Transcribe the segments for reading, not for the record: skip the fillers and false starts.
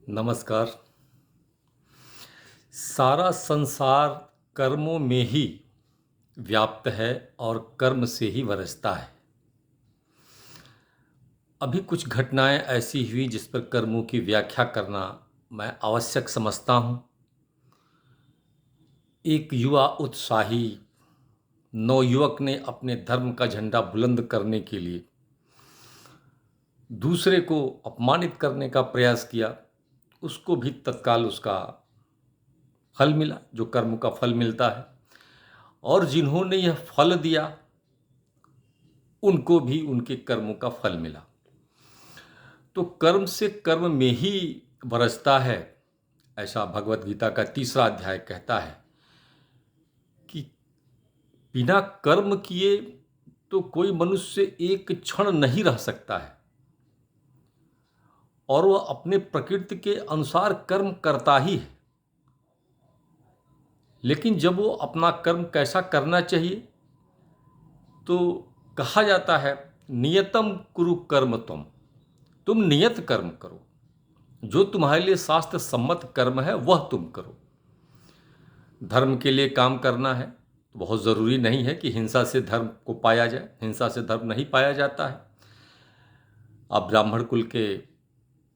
नमस्कार। सारा संसार कर्मों में ही व्याप्त है और कर्म से ही वरसता है। अभी कुछ घटनाएं ऐसी हुई जिस पर कर्मों की व्याख्या करना मैं आवश्यक समझता हूं। एक युवा उत्साही नवयुवक ने अपने धर्म का झंडा बुलंद करने के लिए दूसरे को अपमानित करने का प्रयास किया। उसको भी तत्काल उसका फल मिला, जो कर्म का फल मिलता है, और जिन्होंने यह फल दिया उनको भी उनके कर्मों का फल मिला। तो कर्म से कर्म में ही बरसता है, ऐसा भगवत गीता का 3रा अध्याय कहता है कि बिना कर्म किए तो कोई मनुष्य एक क्षण नहीं रह सकता है, और वह अपने प्रकृति के अनुसार कर्म करता ही है। लेकिन जब वो अपना कर्म कैसा करना चाहिए, तो कहा जाता है नियतम कुरु कर्म, तुम नियत कर्म करो, जो तुम्हारे लिए शास्त्र सम्मत कर्म है वह तुम करो। धर्म के लिए काम करना है तो बहुत ज़रूरी नहीं है कि हिंसा से धर्म को पाया जाए। हिंसा से धर्म नहीं पाया जाता है। आप ब्राह्मण कुल के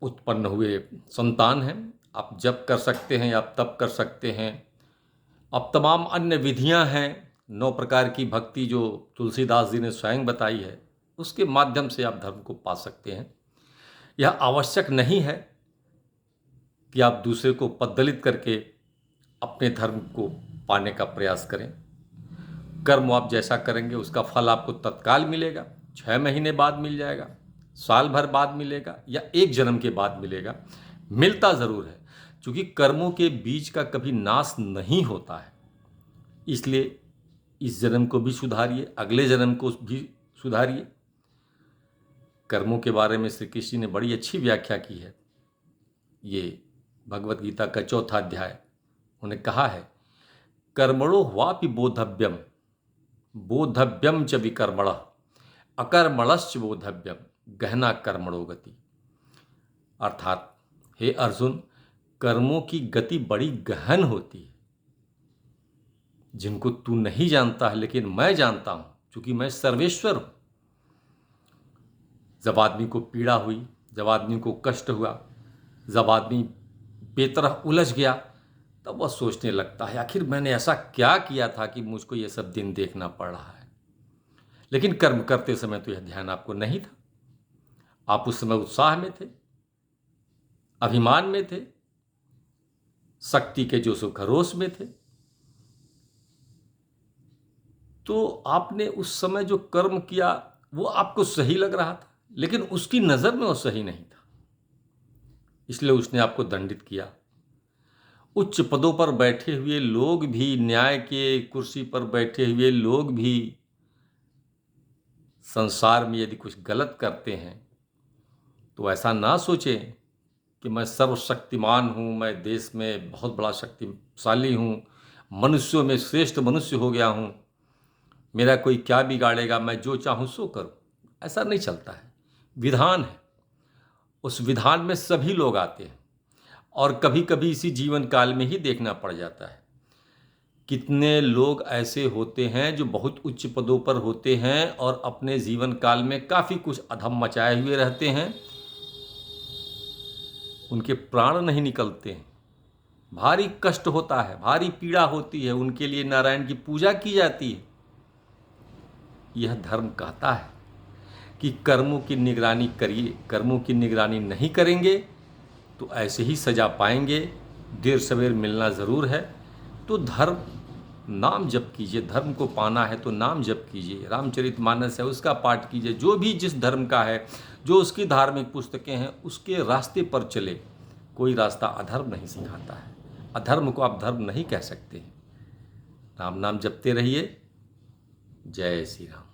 उत्पन्न हुए संतान हैं, आप जप कर सकते हैं, आप तप कर सकते हैं, अब तमाम अन्य विधियां हैं, 9 प्रकार की भक्ति जो तुलसीदास जी ने स्वयं बताई है, उसके माध्यम से आप धर्म को पा सकते हैं। यह आवश्यक नहीं है कि आप दूसरे को पददलित करके अपने धर्म को पाने का प्रयास करें। कर्म आप जैसा करेंगे उसका फल आपको तत्काल मिलेगा, 6 महीने बाद मिल जाएगा, साल भर बाद मिलेगा, या 1 जन्म के बाद मिलेगा। मिलता ज़रूर है, क्योंकि कर्मों के बीज का कभी नाश नहीं होता है। इसलिए इस जन्म को भी सुधारिए, अगले जन्म को भी सुधारिए। कर्मों के बारे में श्री कृष्ण ने बड़ी अच्छी व्याख्या की है। ये भगवत गीता का 4था अध्याय, उन्हें कहा है कर्मणो ह्वापि बोधव्यम, बोधव्यम च विकर्मणः, अकर्मणश्च बोधव्यम, गहना कर्मणो गति। अर्थात हे अर्जुन, कर्मों की गति बड़ी गहन होती है, जिनको तू नहीं जानता है लेकिन मैं जानता हूं, क्योंकि मैं सर्वेश्वर हूं। जब आदमी को पीड़ा हुई, जब आदमी को कष्ट हुआ, जब आदमी बेतरह उलझ गया, तब वह सोचने लगता है आखिर मैंने ऐसा क्या किया था कि मुझको ये सब दिन देखना पड़ रहा है। लेकिन कर्म करते समय तो यह ध्यान आपको नहीं था। आप उस समय उत्साह में थे, अभिमान में थे, शक्ति के जोश खरोश में थे। तो आपने उस समय जो कर्म किया वो आपको सही लग रहा था, लेकिन उसकी नज़र में वो सही नहीं था, इसलिए उसने आपको दंडित किया। उच्च पदों पर बैठे हुए लोग भी, न्याय के कुर्सी पर बैठे हुए लोग भी संसार में यदि कुछ गलत करते हैं तो ऐसा ना सोचें कि मैं सर्वशक्तिमान हूँ, मैं देश में बहुत बड़ा शक्तिशाली हूँ, मनुष्यों में श्रेष्ठ मनुष्य हो गया हूँ, मेरा कोई क्या बिगाड़ेगा, मैं जो चाहूँ सो करूँ। ऐसा नहीं चलता है। विधान है, उस विधान में सभी लोग आते हैं, और कभी कभी इसी जीवन काल में ही देखना पड़ जाता है। कितने लोग ऐसे होते हैं जो बहुत उच्च पदों पर होते हैं और अपने जीवन काल में काफ़ी कुछ अधम मचाए हुए रहते हैं, उनके प्राण नहीं निकलते हैं, भारी कष्ट होता है, भारी पीड़ा होती है, उनके लिए नारायण की पूजा की जाती है। यह धर्म कहता है कि कर्मों की निगरानी करिए, कर्मों की निगरानी नहीं करेंगे तो ऐसे ही सजा पाएंगे, देर सवेर मिलना ज़रूर है। तो धर्म, नाम जप कीजिए, धर्म को पाना है तो नाम जप कीजिए, रामचरितमानस है उसका पाठ कीजिए, जो भी जिस धर्म का है, जो उसकी धार्मिक पुस्तकें हैं उसके रास्ते पर चले। कोई रास्ता अधर्म नहीं सिखाता है, अधर्म को आप धर्म नहीं कह सकते। राम नाम जपते रहिए। जय श्री राम।